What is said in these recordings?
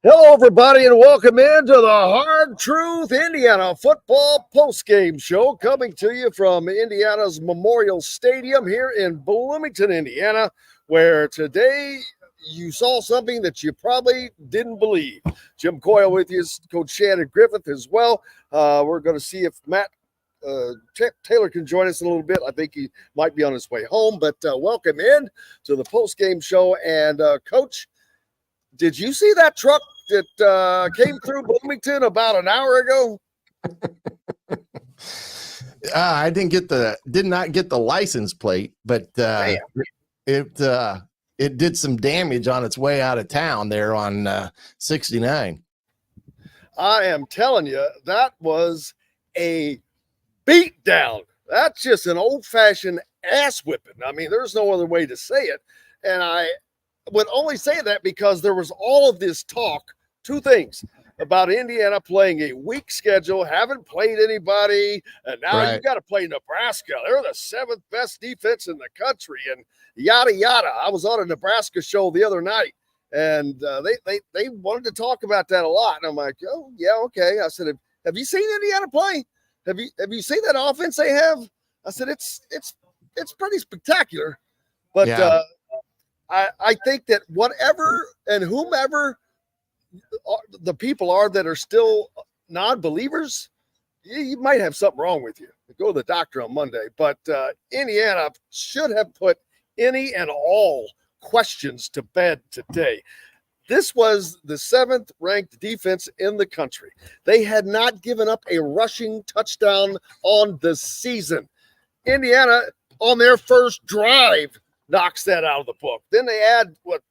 Hello, everybody, and welcome into the Hard Truth Indiana Football Postgame Show, coming to you from Indiana's Memorial Stadium here in Bloomington, Indiana, where today you saw something that you probably didn't believe. Jim Coyle with you, Coach Shannon Griffith as well. We're going to see if Matt Taylor can join us in a little bit. I think he might be on his way home, but welcome in to the postgame show. And Coach, did you see that truck that came through Bloomington about an hour ago? I did not get the license plate, but it did some damage on its way out of town there on 69. I am telling you, that was a beat down. That's just an old-fashioned ass whipping. I mean, there's no other way to say it. And I would only say that because there was all of this talk, two things, about Indiana playing a weak schedule, haven't played anybody, and now you got to play Nebraska. They're the seventh best defense in the country, and yada, yada. I was on a Nebraska show the other night, and they wanted to talk about that a lot. And I'm like, oh, yeah, okay. I said, have you seen Indiana play? Have you seen that offense they have? I said, it's pretty spectacular. But I think that whatever and whomever the people are that are still non-believers, you might have something wrong with you. Go to the doctor on Monday. But Indiana should have put any and all questions to bed today. This was the seventh ranked defense in the country. They had not given up a rushing touchdown on the season. Indiana, on their first drive, knocks that out of the book. Then they add, what,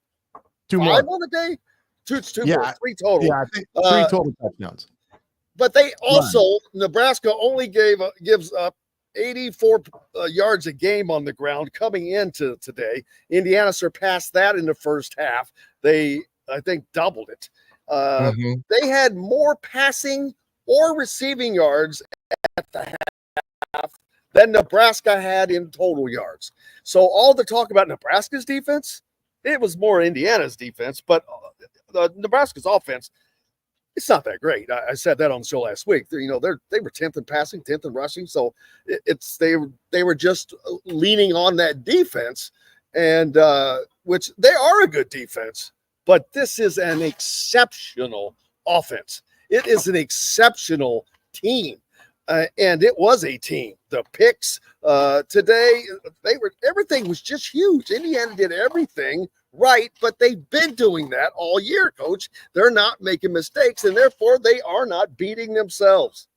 two five more on the day? Two more, three total. Yeah, I think three total touchdowns. But they also, Nebraska only gives up 84 yards a game on the ground coming into today. Indiana surpassed that in the first half. They, I think, doubled it. They had more passing or receiving yards at the half than Nebraska had in total yards. So all the talk about Nebraska's defense, it was more Indiana's defense, but Nebraska's offense, it's not that great. I said that on the show last week. They were 10th in passing, 10th in rushing. So they were just leaning on that defense, and which they are a good defense, but this is an exceptional offense. It is an exceptional team. And it was a team. The picks today, everything was just huge. Indiana did everything right, but they've been doing that all year, Coach. They're not making mistakes, and therefore they are not beating themselves.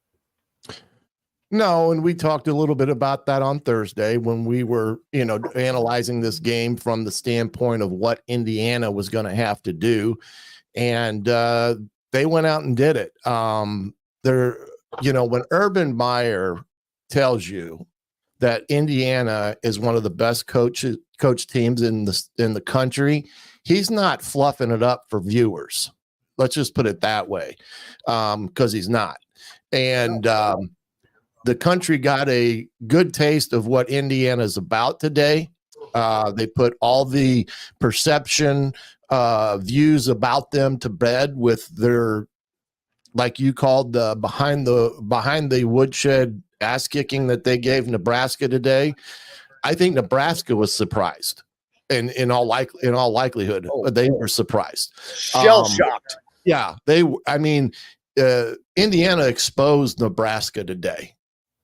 No, and we talked a little bit about that on Thursday when we were, analyzing this game from the standpoint of what Indiana was going to have to do, and they went out and did it. When Urban Meyer tells you that Indiana is one of the best coach teams in the country, he's not fluffing it up for viewers. Let's just put it that way, because he's not. And the country got a good taste of what Indiana's about today. They put all the perception views about them to bed with their, like you called, the behind the woodshed ass kicking that they gave Nebraska today. I think Nebraska was surprised, in all likelihood, they were surprised, shell shocked. Yeah, Indiana exposed Nebraska today.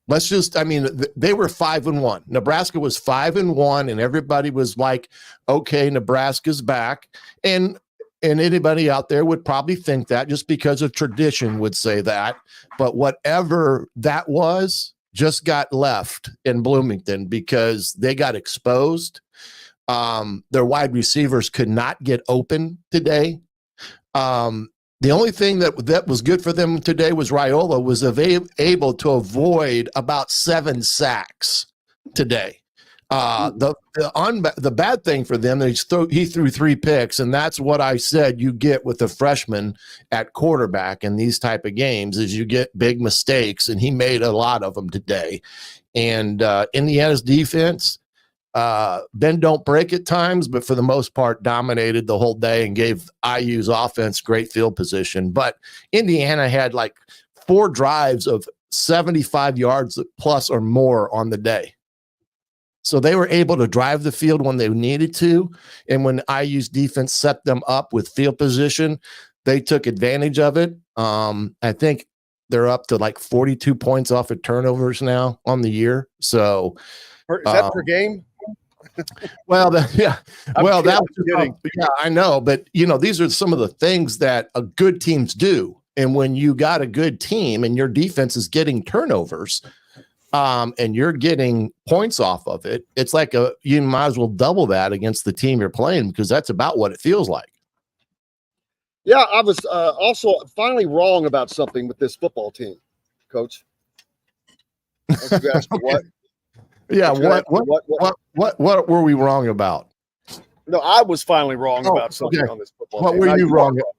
They were 5-1. Nebraska was 5-1, and everybody was like, okay, Nebraska's back. And anybody out there would probably think that, just because of tradition would say that. But whatever that was just got left in Bloomington because they got exposed. Their wide receivers could not get open today. The only thing that was good for them today was Raiola was able to avoid about 7 sacks today. The bad thing for them, he threw 3 picks, and that's what I said you get with a freshman at quarterback in these type of games, is you get big mistakes, and he made a lot of them today. And Indiana's defense, bend don't break at times, but for the most part dominated the whole day and gave IU's offense great field position. But Indiana had like 4 drives of 75 yards plus or more on the day. So they were able to drive the field when they needed to. And when IU's defense set them up with field position, they took advantage of it. I think they're up to like 42 points off of turnovers now on the year. So is that per game? Well, yeah. Well, that was kidding. Yeah, I know. But, these are some of the things that good teams do. And when you got a good team and your defense is getting turnovers, and you're getting points off of it, it's like you might as well double that against the team you're playing, because that's about what it feels like. Yeah, I was also finally wrong about something with this football team, Coach. Okay. What? Yeah, what were we wrong about? No, I was finally wrong about something on this football team. What were you wrong about?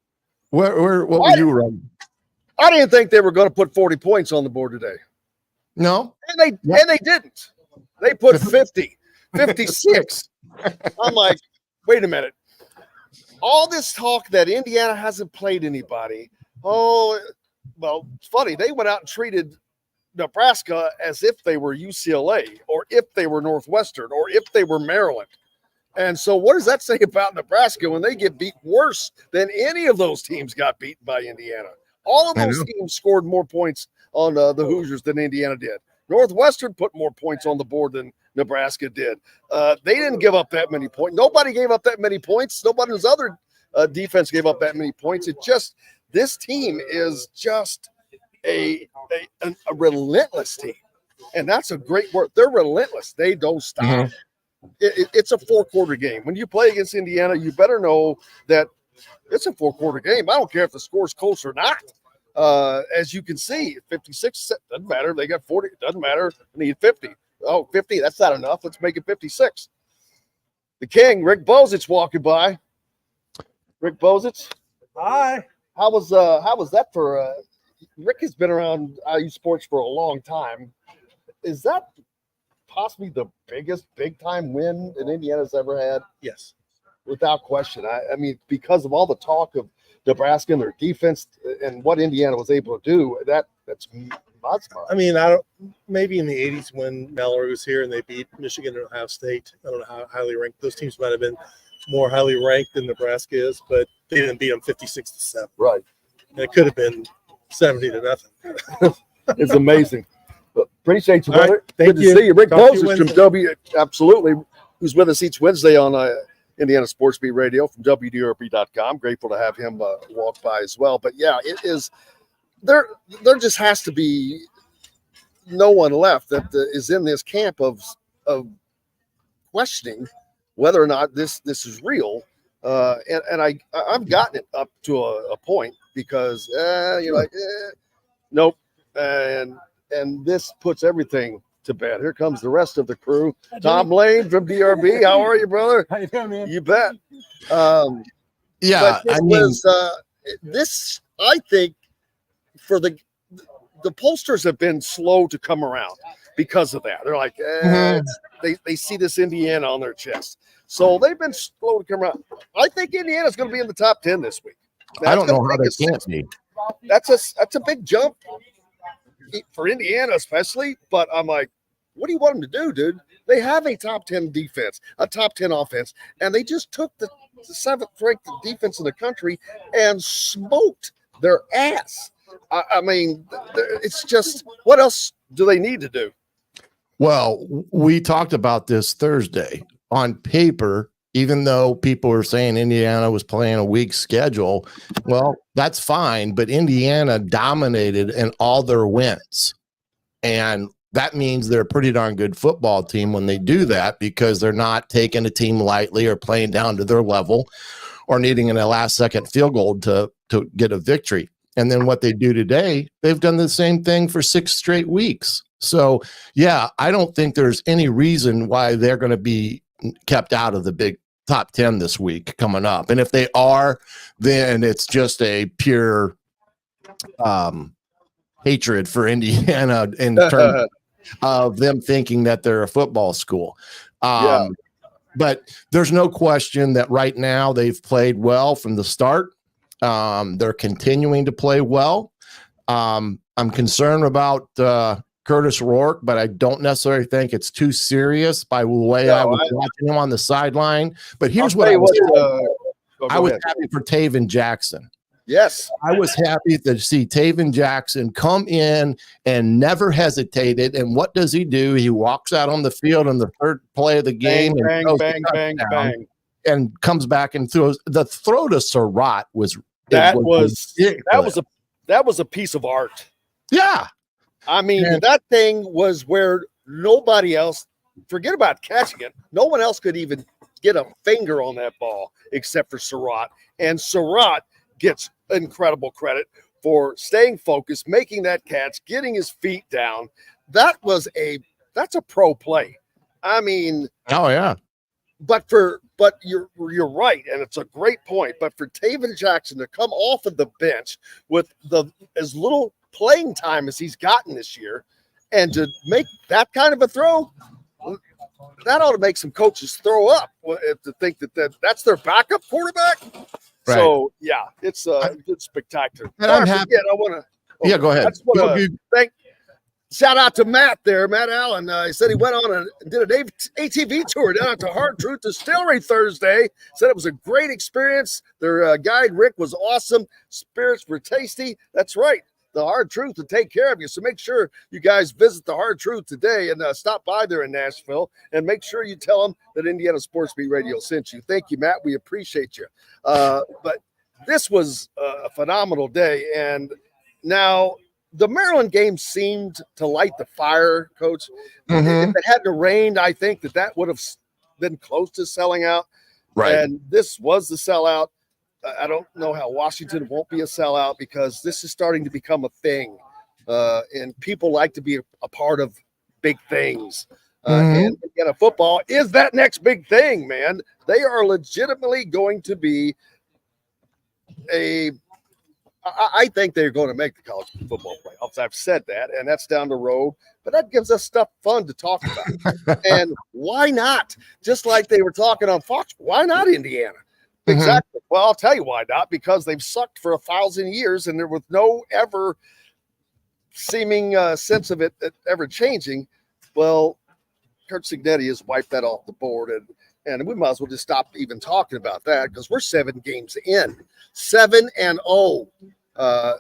What were you wrong? I didn't think they were going to put 40 points on the board today. No. And they didn't. They put 50, 56. I'm like, wait a minute. All this talk that Indiana hasn't played anybody. Oh, well, it's funny. They went out and treated Nebraska as if they were UCLA or if they were Northwestern or if they were Maryland. And so what does that say about Nebraska when they get beat worse than any of those teams got beaten by Indiana? All of those teams scored more points on the Hoosiers than Indiana did. Northwestern put more points on the board than Nebraska did. They didn't give up that many points. Nobody gave up that many points. Nobody's other defense gave up that many points. This team is just a relentless team. And that's a great word. They're relentless. They don't stop. Mm-hmm. It's a 4-quarter game. When you play against Indiana, you better know that it's a 4-quarter game. I don't care if the score's close or not. As you can see, 56 doesn't matter. They got 40. It doesn't matter. They need 50. Oh, 50. That's not enough. Let's make it 56. The King, Rick Bozich, walking by. Rick Bozich. Hi. How was that for? Rick has been around IU sports for a long time. Is that possibly the biggest big-time win that Indiana's ever had? Yes. Without question. I mean, because of all the talk of Nebraska and their defense and what Indiana was able to do, that's smart. I mean, maybe in the 80s when Mallory was here and they beat Michigan and Ohio State. I don't know how highly ranked those teams might have been, more highly ranked than Nebraska is, but they didn't beat them 56-7. Right. And it could have been 70-0. It's amazing. But appreciate you, brother. Right, Good to see you. Rick Bozich from absolutely, who's with us each Wednesday on Indiana Sports Beat Radio from WDRB.com. Grateful to have him walk by as well. But yeah, it is there just has to be no one left that is in this camp of questioning whether or not this is real. And I've gotten it up to a point because you're like, nope. And this puts everything to bed. Here comes the rest of the crew. Tom Lane from DRB. How are you, brother? How you doing, man? You bet. Yeah, this, I think, for the pollsters have been slow to come around because of that. They're like, they see this Indiana on their chest. So they've been slow to come around. I think Indiana's going to be in the top 10 this week. I don't know how they can't be. That's a big jump for Indiana especially, but I'm like, what do you want them to do, dude? They have a top 10 defense, a top 10 offense, and they just took the 7th ranked defense in the country and smoked their ass. I mean, it's just, what else do they need to do? Well, we talked about this Thursday. On paper, even though people were saying Indiana was playing a weak schedule, well, that's fine, but Indiana dominated in all their wins. And that means they're a pretty darn good football team when they do that, because they're not taking a team lightly or playing down to their level or needing a last-second field goal to get a victory. And then what they do today, they've done the same thing for 6 straight weeks. So, yeah, I don't think there's any reason why they're going to be kept out of the big top 10 this week coming up. And if they are, then it's just a pure hatred for Indiana in terms of them thinking that they're a football school. Yeah. But there's no question that right now they've played well from the start. They're continuing to play well. I'm concerned about Curtis Rourke, but I don't necessarily think it's too serious by the way I was watching him on the sideline. But here's what I was happy for Taven Jackson. Yes. I was happy to see Taven Jackson come in and never hesitated. And what does he do? He walks out on the field on the third play of the game and comes back and throws. The throw to Surratt was that was a piece of art. Yeah. I mean, that thing was where nobody else, forget about catching it, no one else could even get a finger on that ball except for Surratt. And Surratt gets incredible credit for staying focused, making that catch, getting his feet down. That's a pro play. I mean, oh yeah. But you're right, and it's a great point. But for Taven Jackson to come off of the bench with as little playing time as he's gotten this year, and to make that kind of a throw, that ought to make some coaches throw up to think that's their backup quarterback. Right. So yeah, it's spectacular. And I'm happy. Go ahead. I just want to shout out to Matt there, Matt Allen. He said he went on and did an ATV tour down to Hard Truth Distillery Thursday. Said it was a great experience. Their guide Rick was awesome. Spirits were tasty. That's right. The Hard Truth to take care of you. So make sure you guys visit the Hard Truth today and stop by there in Nashville, and make sure you tell them that Indiana Sports Beat Radio sent you. Thank you, Matt. We appreciate you. But this was a phenomenal day. And now the Maryland game seemed to light the fire, Coach. If it hadn't rained, I think that would have been close to selling out. Right. And this was the sellout. I don't know how Washington won't be a sellout, because this is starting to become a thing. And people like to be a part of big things. And Indiana football is that next big thing, man. They are legitimately going to be I think they're going to make the college football playoffs. I've said that, and that's down the road. But that gives us stuff fun to talk about. And why not? Just like they were talking on Fox, why not Indiana? Exactly. Well, I'll tell you why not. Because they've sucked for 1,000 years, and there was no ever seeming sense of it ever changing. Well, Kurt Signetti has wiped that off the board, and we might as well just stop even talking about that, because we're 7 games in, 7-0, 7-0.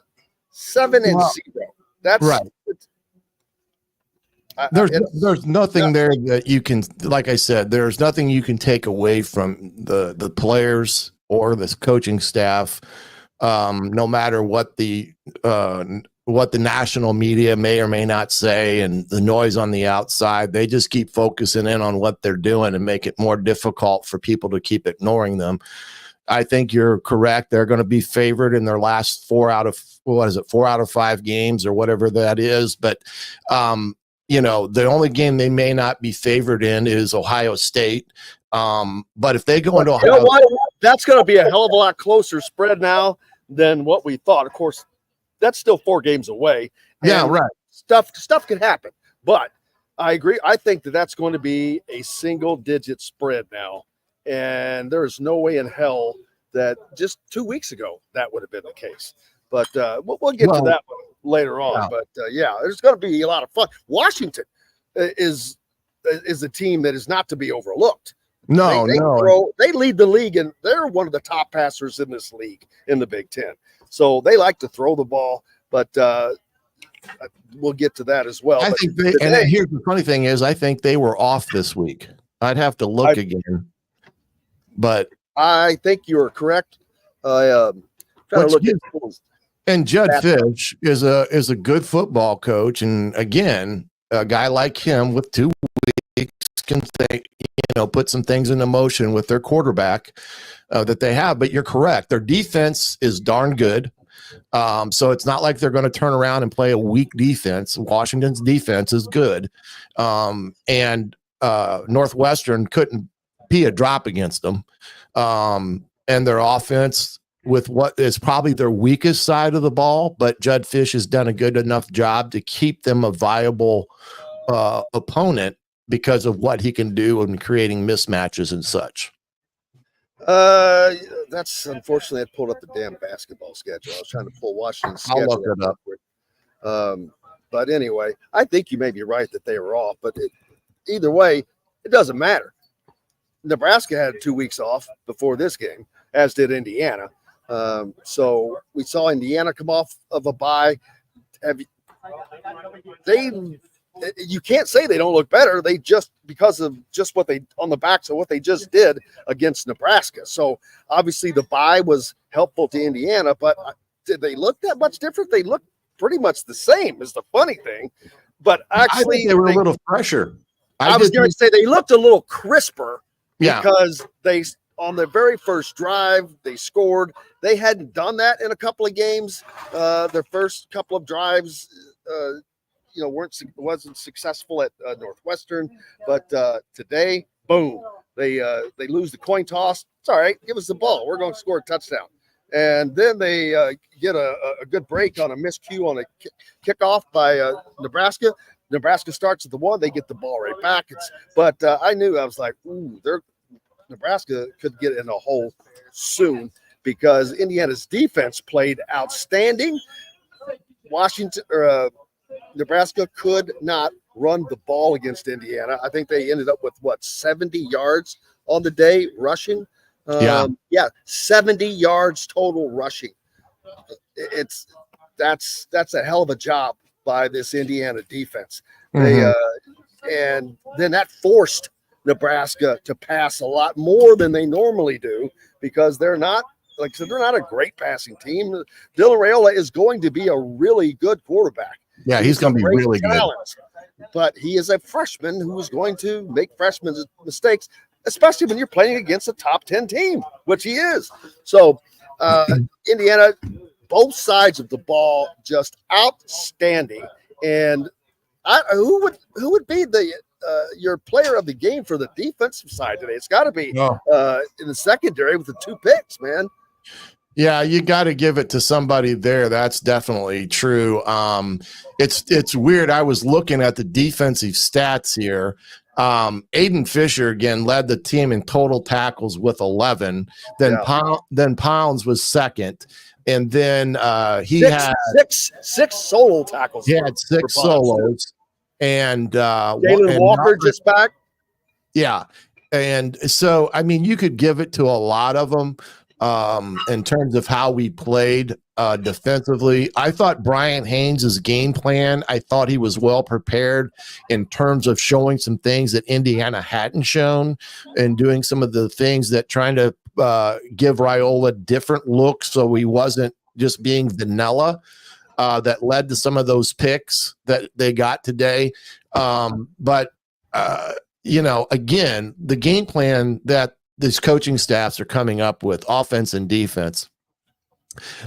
That's right. There's nothing there that you can, like I said, there's nothing you can take away from the players or this coaching staff, no matter what the national media may or may not say and the noise on the outside. They just keep focusing in on what they're doing and make it more difficult for people to keep ignoring them. I think you're correct. They're going to be favored in their last 4 out of 5 games or whatever that is. But, the only game they may not be favored in is Ohio State. But if they go into Ohio, that's going to be a hell of a lot closer spread now than what we thought. Of course, that's still 4 games away. Yeah, right. Stuff can happen, but I agree. I think that's going to be a single-digit spread now, and there is no way in hell that just 2 weeks ago that would have been the case. But we'll get to that one later on. Yeah. But there's going to be a lot of fun. Washington is a team that is not to be overlooked. No. They lead the league, and they're one of the top passers in this league in the Big Ten. So they like to throw the ball, but we'll get to that as well. And here's the funny thing is, I think they were off this week. I'd have to look again, but I think you're correct. And Judd Fish is a good football coach, and again, a guy like him with 2 weeks can put some things into motion with their quarterback that they have. But you're correct; their defense is darn good. So it's not like they're going to turn around and play a weak defense. Washington's defense is good, and Northwestern couldn't be a drop against them. And their offense, with what is probably their weakest side of the ball, but Judd Fish has done a good enough job to keep them a viable opponent because of what he can do in creating mismatches and such. That's unfortunately, I pulled up the damn basketball schedule. I was trying to pull Washington's I'll schedule look it up. But anyway, I think you may be right that they were off, but either way, it doesn't matter. Nebraska had 2 weeks off before this game, as did Indiana. So we saw Indiana come off of a bye. You can't say they don't look better. They just, because of just what they, on the backs of what they just did against Nebraska. So obviously the bye was helpful to Indiana, but did they look that much different? They look pretty much the same, is the funny thing. But actually, they were a little fresher. I was going to say they looked a little crisper, yeah, because they, on the very first drive, they scored. They hadn't done that in a couple of games. Their first couple of drives, wasn't successful at Northwestern, but today, boom, they lose the coin toss. It's all right. Give us the ball. We're going to score a touchdown. And then they get a good break on a miscue on a kickoff by Nebraska. Nebraska starts at the 1. They get the ball right back. But I knew, I was like, ooh, Nebraska could get in a hole soon, because Indiana's defense played outstanding. Nebraska could not run the ball against Indiana. I think they ended up with 70 yards on the day rushing. 70 yards total rushing. That's a hell of a job by this Indiana defense. And then that forced Nebraska to pass a lot more than they normally do, because they're not, like I said, they're not a great passing team. Dylan Raiola is going to be a really good quarterback. Yeah, he's going to be really good. But he is a freshman who is going to make freshman mistakes, especially when you're playing against a top 10 team, which he is. So Indiana, both sides of the ball, just outstanding. And who would be your player of the game for the defensive side today? It's got to be in the secondary with the 2 picks, man. Yeah, you got to give it to somebody there. That's definitely true. It's weird. I was looking at the defensive stats here. Aiden Fisher again led the team in total tackles with 11. Then Pounds was second, and then he had six solo tackles. He had 6 solos, and Jalen Walker just back. Yeah, and so I mean, you could give it to a lot of them. In terms of how we played defensively, I thought Brian Haynes' game plan, I thought he was well prepared in terms of showing some things that Indiana hadn't shown, and doing some of the things that trying to give Raiola different looks, so he wasn't just being vanilla, that led to some of those picks that they got today. But again, the game plan that these coaching staffs are coming up with, offense and defense,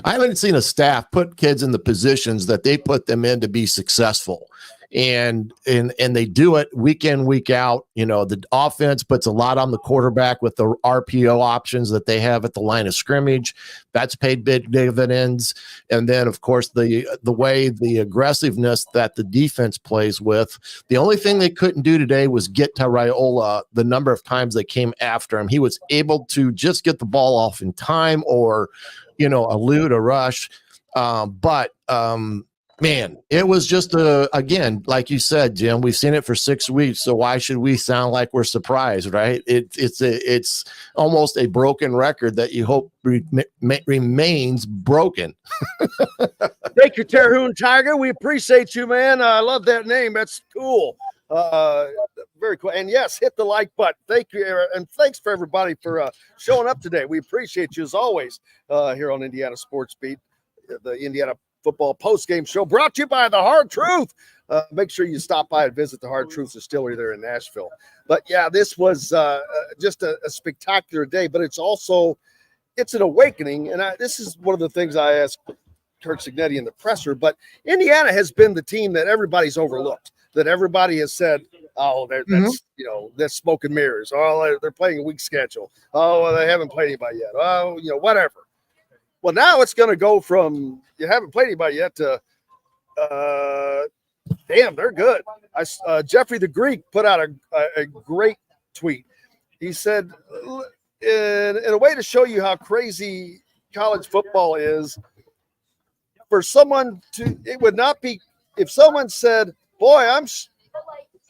I haven't seen a staff put kids in the positions that they put them in to be successful. And they do it week in, week out. The offense puts a lot on the quarterback with the RPO options that they have at the line of scrimmage. That's paid big dividends. And then, of course, the way the aggressiveness that the defense plays with. The only thing they couldn't do today was get to Raiola the number of times they came after him. He was able to just get the ball off in time, or elude a rush. Man, it was just again, like you said, Jim, we've seen it for 6 weeks. So why should we sound like we're surprised, right? It's almost a broken record that you hope remains broken. Thank you, Terhune Tiger. We appreciate you, man. I love that name. That's cool. Very cool. And yes, hit the like button. Thank you, Aaron. And thanks for everybody for showing up today. We appreciate you as always here on Indiana Sports Beat, the Indiana Football Postgame Show, brought to you by the Hard Truth. Make sure you stop by and visit the Hard Truth Distillery there in Nashville. But yeah, this was just a spectacular day, but it's an awakening. And this is one of the things I asked Kirk Cignetti in the presser, but Indiana has been the team that everybody's overlooked, that everybody has said, oh, that's smoke and mirrors. Oh, they're playing a weak schedule. Oh, well, they haven't played anybody yet. Oh, whatever. Well, now it's going to go from you haven't played anybody yet to damn, they're good. Jeffrey the Greek put out a great tweet. He said, in a way to show you how crazy college football is, for someone to, it would not be if someone said, boy,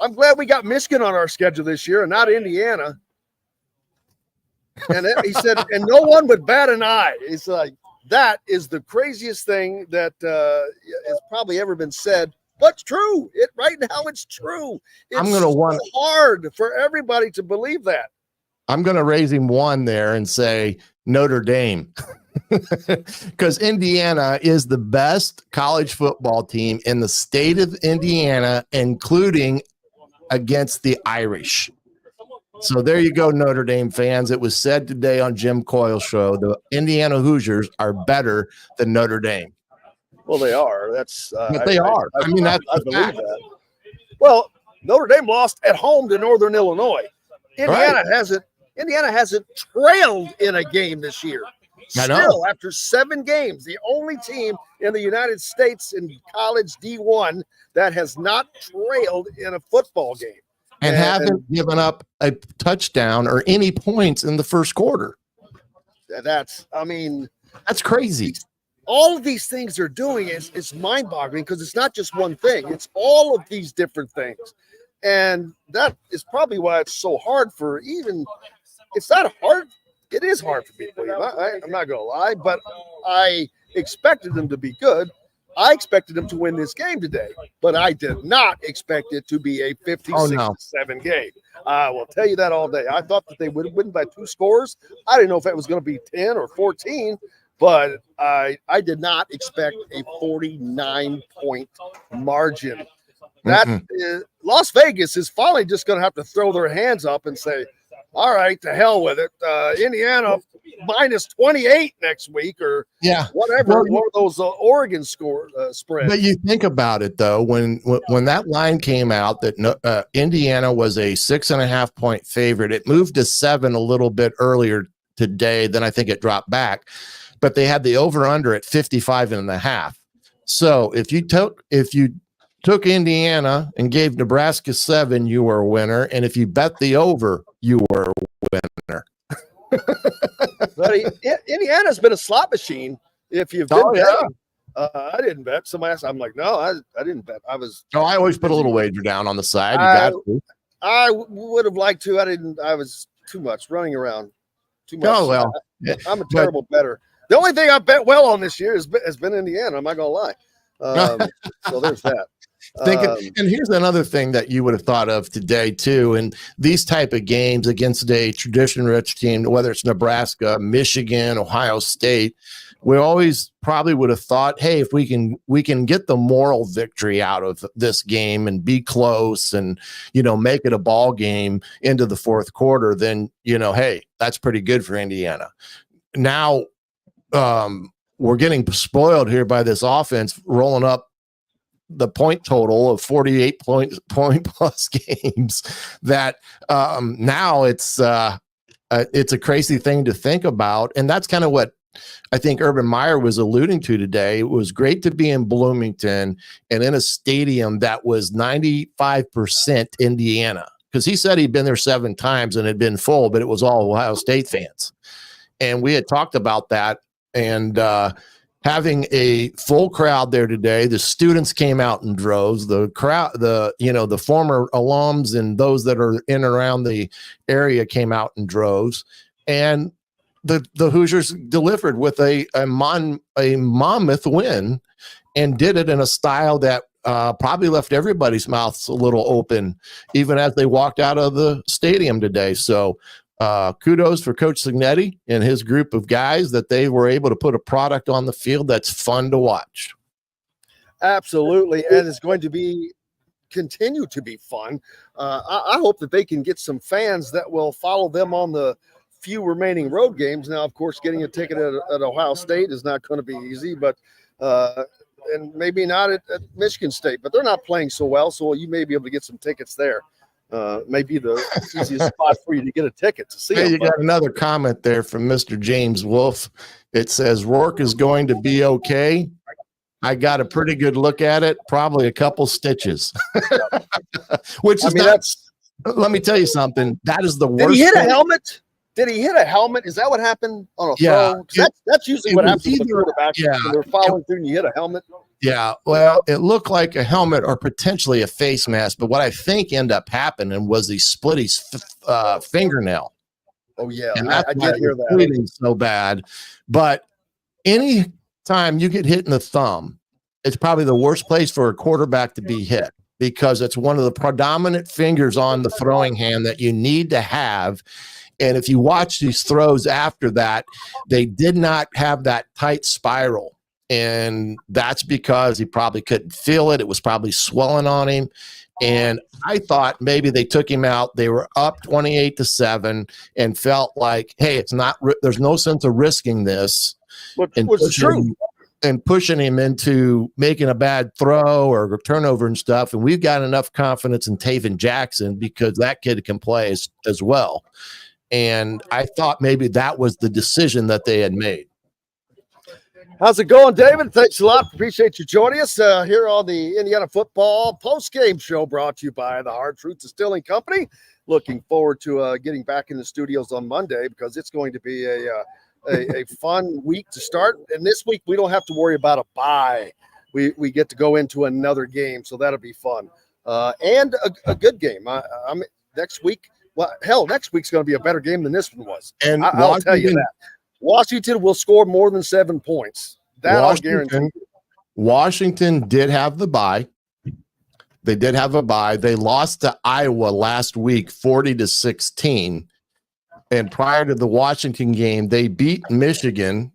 I'm glad we got Michigan on our schedule this year and not Indiana. And he said, and no one would bat an eye. He's like, that is the craziest thing that has probably ever been said. But true. Right now it's true. It's hard for everybody to believe that. I'm going to raise him one there and say Notre Dame. Because Indiana is the best college football team in the state of Indiana, including against the Irish. So there you go, Notre Dame fans. It was said today on Jim Coyle's show, the Indiana Hoosiers are better than Notre Dame. Well, they are. But they are. I believe that. Well, Notre Dame lost at home to Northern Illinois. Indiana hasn't trailed in a game this year. Still, after 7 games, the only team in the United States in college D1 that has not trailed in a football game. And haven't given up a touchdown or any points in the first quarter. That's crazy. All of these things they're doing is mind-boggling because it's not just one thing. It's all of these different things. And that is probably why it's so hard it's not hard. It is hard for me to believe. I'm not going to lie, but I expected them to be good. I expected them to win this game today, but I did not expect it to be a 56-7 game. I will tell you that all day. I thought that they would win by 2 scores. I didn't know if it was going to be 10 or 14, but I did not expect a 49-point margin. Las Vegas is finally just going to have to throw their hands up and say, all right, to hell with it. Indiana minus 28 next week or whatever. One of those Oregon spreads. But you think about it, though, when that line came out that Indiana was a 6.5-point favorite, it moved to 7 a little bit earlier today. Then I think it dropped back. But they had the over-under at 55.5. So if you took Indiana and gave Nebraska 7, you were a winner. And if you bet the over, you were a winner. But Indiana's been a slot machine. If you've been betting, I didn't bet. Somebody asked, I'm like, no, I didn't bet. I always put a little wager down on the side. I would have liked to. I didn't. I was too much running around. Too much. Oh, well. I'm a terrible better. The only thing I bet well on this year has been Indiana. I'm not going to lie. So there's that. And here's another thing that you would have thought of today too. And these type of games against a tradition-rich team, whether it's Nebraska, Michigan, Ohio State, we always probably would have thought, hey, if we can get the moral victory out of this game and be close and make it a ball game into the fourth quarter, then hey, that's pretty good for Indiana. Now we're getting spoiled here by this offense rolling up the point total of 48 point plus games that now it's a crazy thing to think about. And that's kind of what I think Urban Meyer was alluding to today. It was great to be in Bloomington and in a stadium that was 95% Indiana, because he said he'd been there 7 times and had been full, but it was all Ohio State fans. And we had talked about that. And having a full crowd there today, the students came out in droves. The crowd, the former alums and those that are in and around the area came out in droves, and the Hoosiers delivered with a mammoth win, and did it in a style that probably left everybody's mouths a little open, even as they walked out of the stadium today. So. Kudos for Coach Signetti and his group of guys that they were able to put a product on the field that's fun to watch. Absolutely, and it's going to continue to be fun. I hope that they can get some fans that will follow them on the few remaining road games. Now, of course, getting a ticket at Ohio State is not going to be easy, but and maybe not at Michigan State, but they're not playing so well, so you may be able to get some tickets there. Maybe the easiest spot for you to get a ticket to see. Hey, you got another comment there from Mr. James Wolf. It says Rourke is going to be okay. I got a pretty good look at it, probably a couple stitches, which is that's. Let me tell you something. That is the worst. Did he hit a helmet? Did he hit a helmet? Is that what happened on a throw? That's usually what happens with the quarterback. When they're following through and you hit a helmet. Yeah, well, it looked like a helmet or potentially a face mask, but what I think ended up happening was he split his fingernail. Oh yeah, and I did hear that. Bleeding so bad. But any time you get hit in the thumb, it's probably the worst place for a quarterback to be hit, because it's one of the predominant fingers on the throwing hand that you need to have. And if you watch these throws after that, they did not have that tight spiral. And that's because he probably couldn't feel it. It was probably swelling on him. And I thought maybe they took him out. They were up 28-7 and felt like, hey, it's not, there's no sense of risking this. Which was true. And pushing him into making a bad throw or turnover and stuff. And we've got enough confidence in Taven Jackson because that kid can play as well. And I thought maybe that was the decision that they had made. How's it going, David? Thanks a lot. Appreciate you joining us here on the Indiana Football Postgame Show, brought to you by the Hard Truth Distilling Company. Looking forward to getting back in the studios on Monday, because it's going to be a fun week to start. And this week we don't have to worry about a bye. We get to go into another game, so that'll be fun and a good game. I'm next week. Well, hell, next week's going to be a better game than this one was. And I'll tell you that. Washington will score more than 7 points. That I'll guarantee. Washington did have the bye. They did have a bye. They lost to Iowa last week, 40-16. And prior to the Washington game, they beat Michigan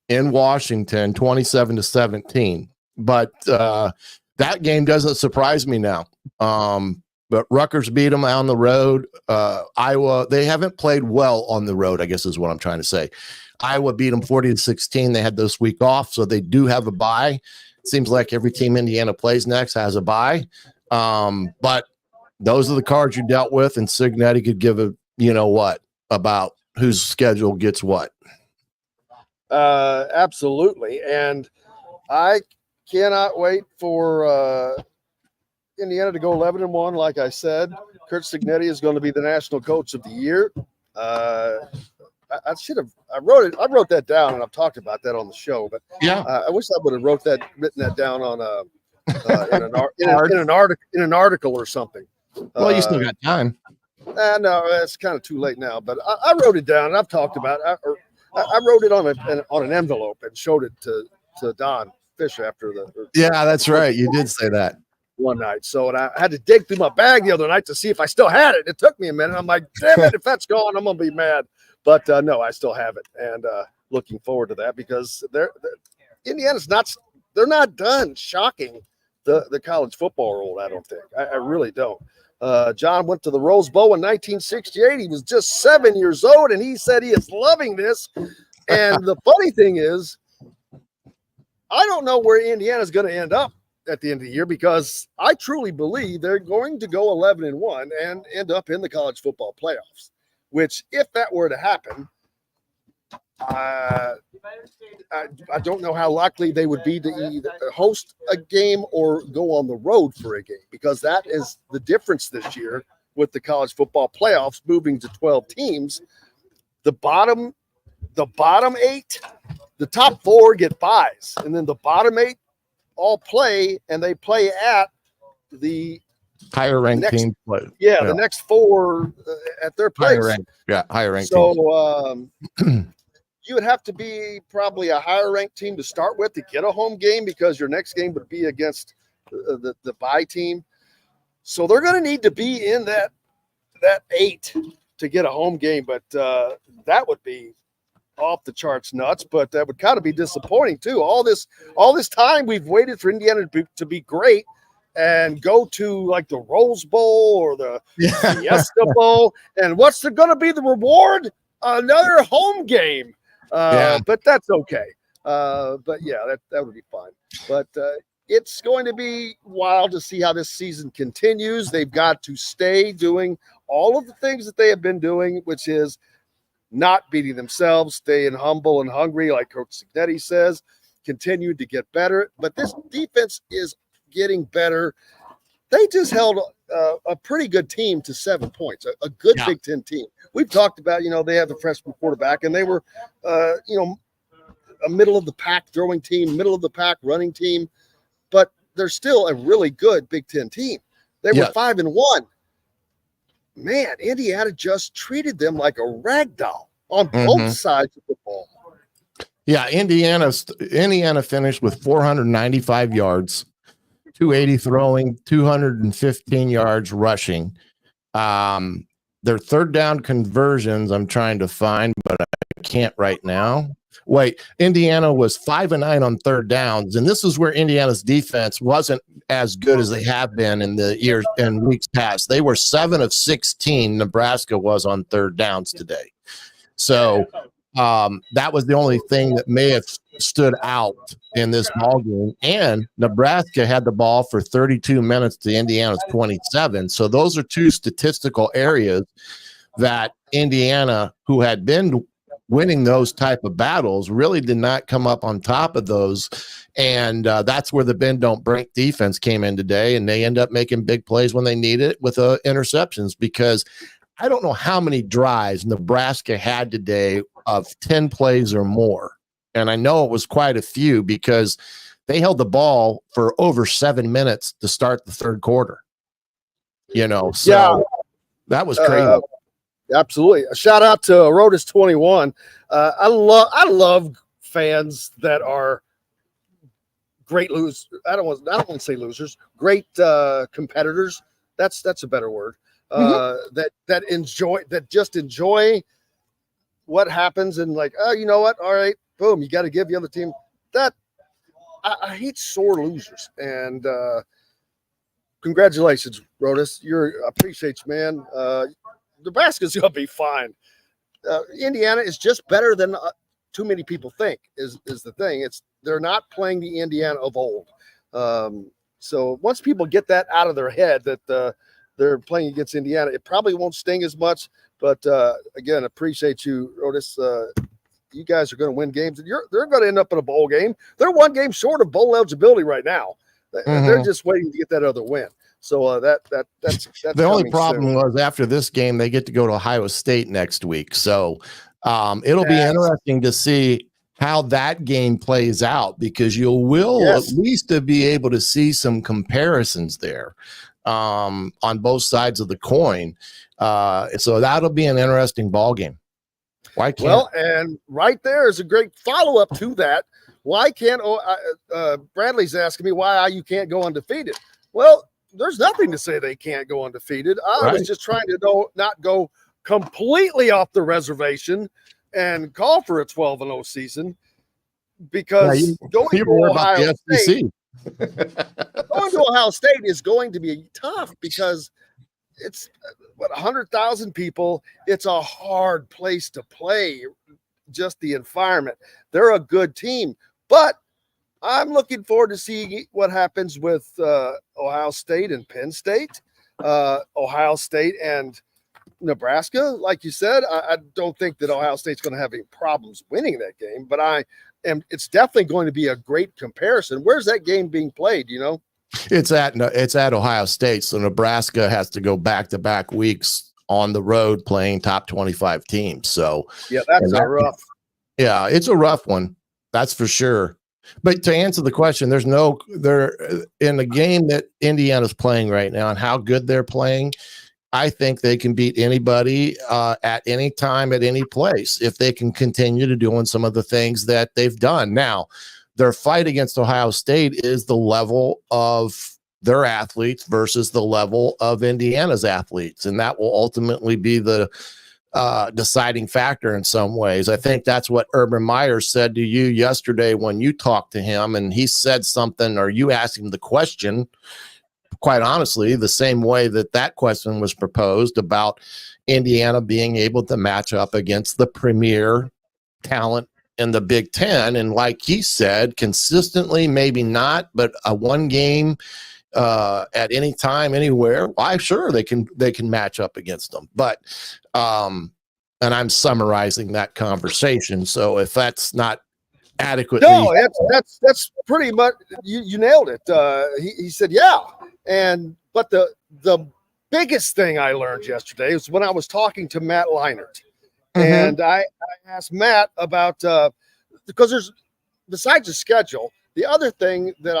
in Washington, 27-17. But that game doesn't surprise me now. But Rutgers beat them on the road. Iowa, they haven't played well on the road, I guess is what I'm trying to say. Iowa beat them 40-16. They had this week off, so they do have a bye. It seems like every team Indiana plays next has a bye. But those are the cards you dealt with, and Cignetti could give a what about whose schedule gets what. Absolutely. And I cannot wait for Indiana to go 11-1. Like I said, Curt Cignetti is going to be the national coach of the year. I wrote that down, and I've talked about that on the show, but yeah, I wish I would have written that down on in an article or something. Well, you still got time. No, it's kind of too late now, but I wrote it down, and I've talked about it. I wrote it on an envelope and showed it to Don Fish after the. Yeah, that's right. You did say that one night. So, and I had to dig through my bag the other night to see if I still had it. It took me a minute. I'm like, damn it, if that's gone, I'm gonna be mad. But no, I still have it, and looking forward to that, because Indiana's they're not done shocking the college football world. I don't think. I really don't. John went to the Rose Bowl in 1968. He was just 7 years old, and he said he is loving this. And the funny thing is, I don't know where Indiana's going to end up at the end of the year, because I truly believe they're going to go 11-1 and end up in the college football playoffs. Which, if that were to happen, I don't know how likely they would be to either host a game or go on the road for a game, because that is the difference this year with the college football playoffs moving to 12 teams. The bottom 8, the top 4 get byes, and then the bottom 8 all play, and they play at the higher ranked team play. Yeah, the next 4 at their place. Higher ranked. So you would have to be probably a higher ranked team to start with to get a home game, because your next game would be against the bye team. So they're going to need to be in that 8 to get a home game. But that would be off the charts nuts. But that would kind of be disappointing too. All this time we've waited for Indiana to be great and go to like the Rose Bowl or the Fiesta Bowl. And what's going to be the reward? Another home game. But that's okay. But yeah, that would be fine. But it's going to be wild to see how this season continues. They've got to stay doing all of the things that they have been doing, which is not beating themselves, staying humble and hungry, like Coach Cignetti says. continued to get better, but this defense is getting better. They just held a pretty good team to 7 points, a good Big Ten team. We've talked about, they have the freshman quarterback, and they were, a middle of the pack throwing team, middle of the pack running team, but they're still a really good Big Ten team. They were 5-1. Man, Indiana just treated them like a rag doll on both sides of the ball. Yeah, Indiana finished with 495 yards, 280 throwing, 215 yards rushing. Their third down conversions, I'm trying to find, but I can't right now. Wait, Indiana was 5-9 on third downs, and this is where Indiana's defense wasn't as good as they have been in the years and weeks past. They were 7 of 16. Nebraska was on third downs today. So that was the only thing that may have stood out in this ball game. And Nebraska had the ball for 32 minutes to Indiana's 27. So those are two statistical areas that Indiana, who had been winning those type of battles, really did not come up on top of those. And that's where the bend don't break defense came in today. And they end up making big plays when they need it with interceptions, because I don't know how many drives Nebraska had today of 10 plays or more. And I know it was quite a few, because they held the ball for over 7 minutes to start the third quarter. So that was crazy. Absolutely. A shout out to Rotus 21. I love fans that are great losers. I don't want to say losers. Great competitors. That's a better word. That just enjoy what happens, and like, oh, you know what? All right, boom. You got to give the other team that. I hate sore losers, and congratulations, Rotus. I appreciate you, man. Nebraska's gonna be fine. Indiana is just better than too many people think. Is the thing? They're not playing the Indiana of old. So once people get that out of their head that they're playing against Indiana, it probably won't sting as much. But again, appreciate you, Rotus. You guys are going to win games, and they're going to end up in a bowl game. They're one game short of bowl eligibility right now. They're just waiting to get that other win. So that's the only problem was after this game, they get to go to Ohio State next week. So it'll be interesting to see how that game plays out, because you will at least to be able to see some comparisons there on both sides of the coin. So that'll be an interesting ball game. Why can't? Well, and right there is a great follow-up to that. Why can't Bradley's asking me why you can't go undefeated? Well, there's nothing to say they can't go undefeated. I was just trying to not go completely off the reservation and call for a 12-0 season, because going to Ohio State is going to be tough, because it's 100,000 people. It's a hard place to play, just the environment. They're a good team, but I'm looking forward to seeing what happens with Ohio State and Penn State, Ohio State and Nebraska. Like you said, I don't think that Ohio State's going to have any problems winning that game, but it's definitely going to be a great comparison. Where's that game being played? It's at Ohio State, so Nebraska has to go back-to-back weeks on the road playing top 25 teams. So that's rough. Yeah, it's a rough one. That's for sure. But to answer the question, they're in the game that Indiana's playing right now and how good they're playing. I think they can beat anybody at any time, at any place, if they can continue to doing some of the things that they've done. Now, their fight against Ohio State is the level of their athletes versus the level of Indiana's athletes, and that will ultimately be the deciding factor in some ways. I think that's what Urban Meyer said to you yesterday when you talked to him, and he said something, or you asked him the question, quite honestly, the same way that question was proposed about Indiana being able to match up against the premier talent in the Big Ten. And like he said, consistently, maybe not, but a one game at any time, anywhere, why, sure, they can match up against them. But and I'm summarizing that conversation. So if that's not adequately. No, that's pretty much you nailed it. He said, yeah, but the biggest thing I learned yesterday was when I was talking to Matt Leinart, and I asked Matt about because there's besides the schedule, the other thing that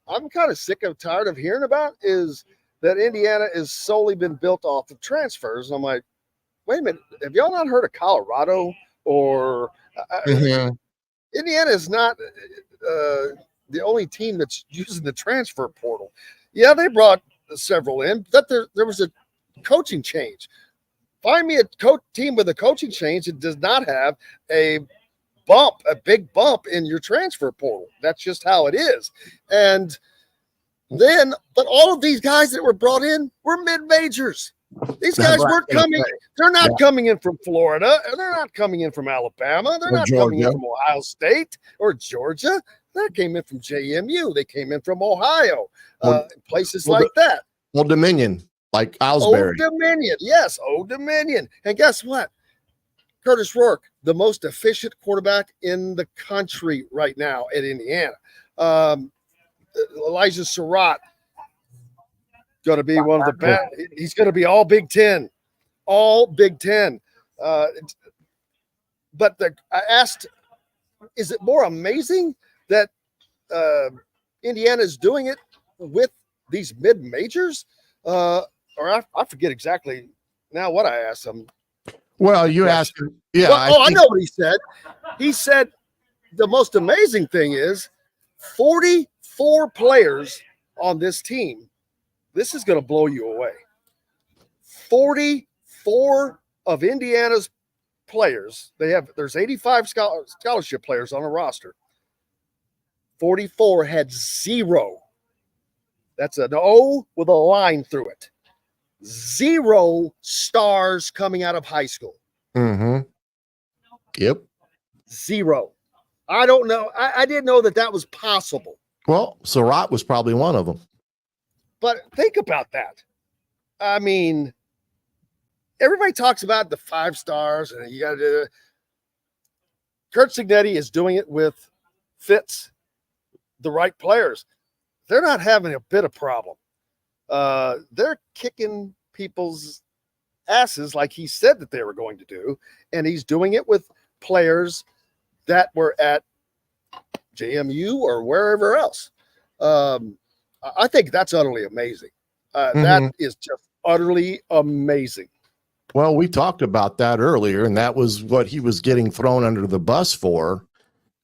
I'm kind of sick and tired of hearing about is that Indiana has solely been built off of transfers. And I'm like, wait a minute, have y'all not heard of Colorado or Indiana is not the only team that's using the transfer portal. Yeah, they brought several in, but there was a coaching change. Find me a team with a coaching change that does not have a big bump in your transfer portal. That's just how it is. And then, but all of these guys that were brought in were mid-majors. These guys weren't coming. They're not coming in from Florida. They're not coming in from Alabama. They're not coming in from Ohio State or Georgia. They came in from JMU. They came in from Ohio, places like that. Old Dominion, like Owlsbury. Old Dominion, yes, Old Dominion. And guess what? Curtis Rourke, the most efficient quarterback in the country right now at Indiana. Elijah Surratt, going to be one of the best. He's going to be all Big Ten. But I asked, is it more amazing that Indiana is doing it with these mid-majors? Or I forget exactly now what I asked him. Well, you asked him. Yeah. Well, I know what he said. He said the most amazing thing is 44 players on this team. This is going to blow you away. 44 of Indiana's players. There's 85 scholarship players on a roster. 44 had 0. That's an O with a line through it. 0 stars coming out of high school. Yep. 0. I don't know. I didn't know that was possible. Well, Surratt was probably one of them. But think about that. I mean, everybody talks about the 5 stars, and you got to do it. Kurt Cignetti is doing it with Fitz, the right players. They're not having a bit of problem. They're kicking people's asses like he said that they were going to do, and he's doing it with players that were at JMU or wherever else. I think that's utterly amazing. That is just utterly amazing. Well, we talked about that earlier, and that was what he was getting thrown under the bus for,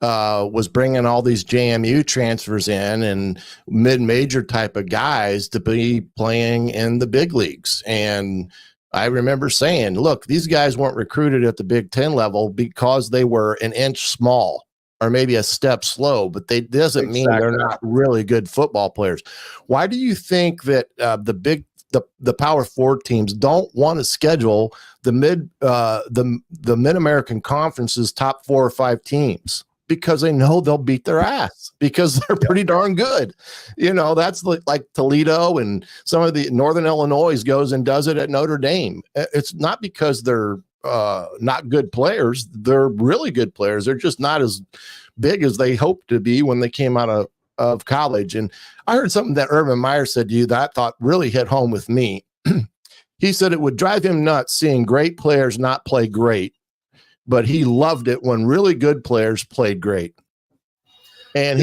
was bringing all these JMU transfers in and mid-major type of guys to be playing in the big leagues. And I remember saying, look, these guys weren't recruited at the Big Ten level because they were an inch small or maybe a step slow, but they doesn't mean they're not really good football players. Why do you think that the Power 4 teams don't want to schedule the Mid-American Conference's top 4 or 5 teams? Because they know they'll beat their ass because they're pretty darn good. You know, that's like Toledo and some of the Northern Illinois goes and does it at Notre Dame. It's not because they're not good players. They're really good players. They're just not as big as they hoped to be when they came out of college. And I heard something that Urban Meyer said to you that I thought really hit home with me. He said it would drive him nuts seeing great players not play great, but he loved it when really good players played great. And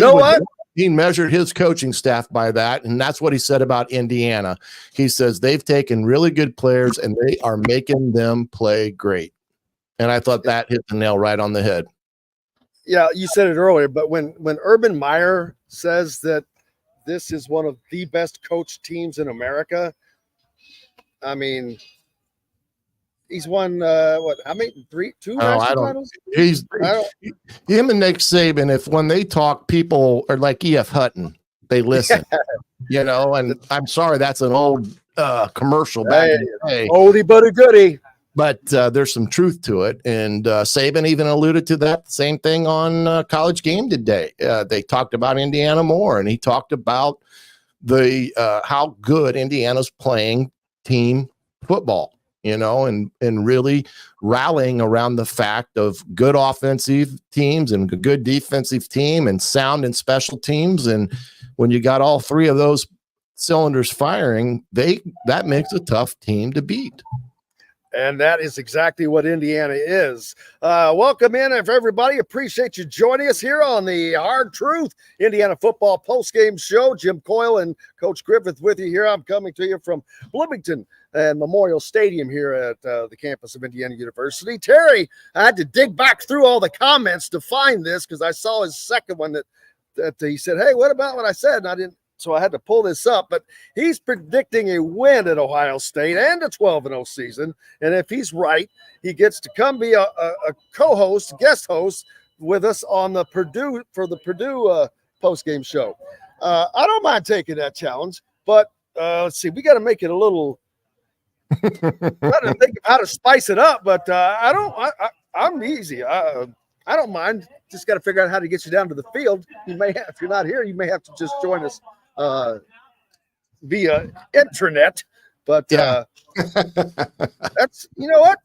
he measured his coaching staff by that, and that's what he said about Indiana. He says they've taken really good players and they are making them play great. And I thought that hit the nail right on the head. Yeah, you said it earlier, but when Urban Meyer says that this is one of the best coached teams in America, I mean, he's won how many? 2 national titles? Him and Nick Saban, when they talk, people are like E.F. Hutton. They listen. You know, and I'm sorry, that's an old commercial back in the day. Oldie but a goodie. But there's some truth to it. And Saban even alluded to that same thing on College Game Day. They talked about Indiana more, and he talked about the how good Indiana's playing team football. and really rallying around the fact of good offensive teams and a good defensive team and sound and special teams. And when you got all three of those cylinders firing, that makes a tough team to beat. And that is exactly what Indiana is. Welcome in, everybody. Appreciate you joining us here on the Hard Truth Indiana Football Postgame Show. Jim Coyle and Coach Griffith with you here. I'm coming to you from Bloomington and Memorial Stadium here at the campus of Indiana University. Terry, I had to dig back through all the comments to find this because I saw his second one that he said, hey, what about what I said? And I didn't. So I had to pull this up, but he's predicting a win at Ohio State and a 12-0 season. And if he's right, he gets to come be a co-host, guest host with us on the Purdue post-game show. I don't mind taking that challenge, but let's see, we got to make it a little. Got to think of how to spice it up, but I'm easy. I don't mind. Just got to figure out how to get you down to the field. You may have, if you're not here, you may have to just join us via intranet, but that's, you know what,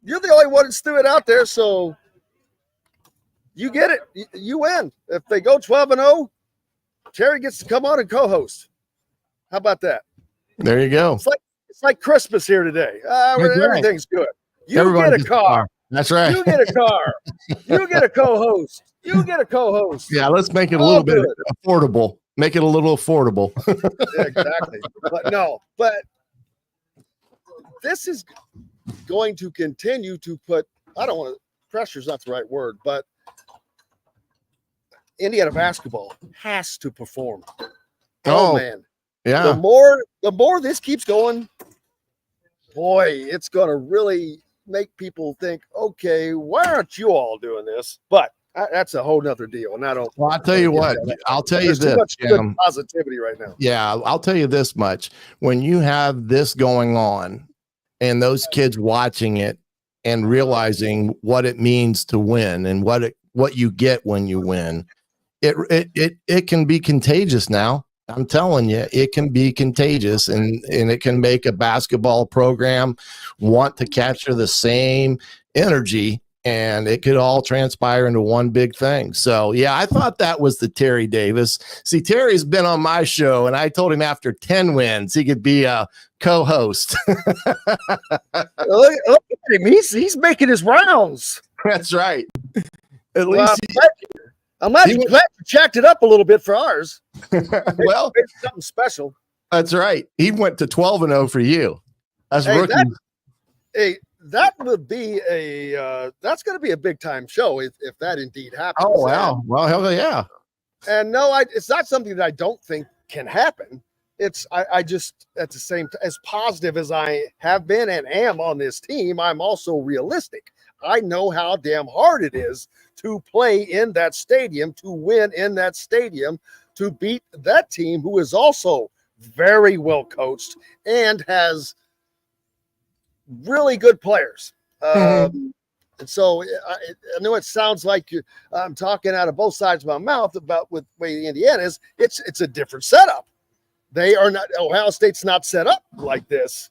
you're the only one that's threw it out there, so you get it, you win. If they go 12-0, Terry gets to come on and co-host. How about that? There you go. It's like Christmas here today. Everything's good. You get a car. That's right. You get a car. You get a co-host. You get a co-host. Yeah, let's make it a little bit affordable. Make it a little affordable. Yeah, exactly. But this is going to continue to put, I don't want to, pressure's not the right word, but Indiana basketball has to perform. Oh man. Yeah. The more this keeps going, boy, it's going to really make people think, okay, why aren't you all doing this? But that's a whole nother deal. And I don't. Well, I'll tell you what. I'll tell you this. Too much good positivity right now. Yeah, I'll tell you this much. When you have this going on, and those kids watching it and realizing what it means to win and what you get when you win, it can be contagious now. I'm telling you, it can be contagious, and it can make a basketball program want to capture the same energy, and it could all transpire into one big thing. So, yeah, I thought that was the Terry Davis. See, Terry's been on my show, and I told him after 10 wins, he could be a co-host. Look at him. He's making his rounds. That's right. At least I'm glad you checked it up a little bit for ours. Well, it's something special. That's right. He went to 12-0 for you. That's rookie. That would be that's going to be a big time show if that indeed happens. Oh wow! Well, hell yeah. And no, it's not something that I don't think can happen. I just, at the same time, as positive as I have been and am on this team, I'm also realistic. I know how damn hard it is to play in that stadium, to win in that stadium, to beat that team who is also very well coached and has really good players. And so I know it sounds like I'm talking out of both sides of my mouth about with the way Indiana is. It's a different setup. They are not. Ohio State's not set up like this.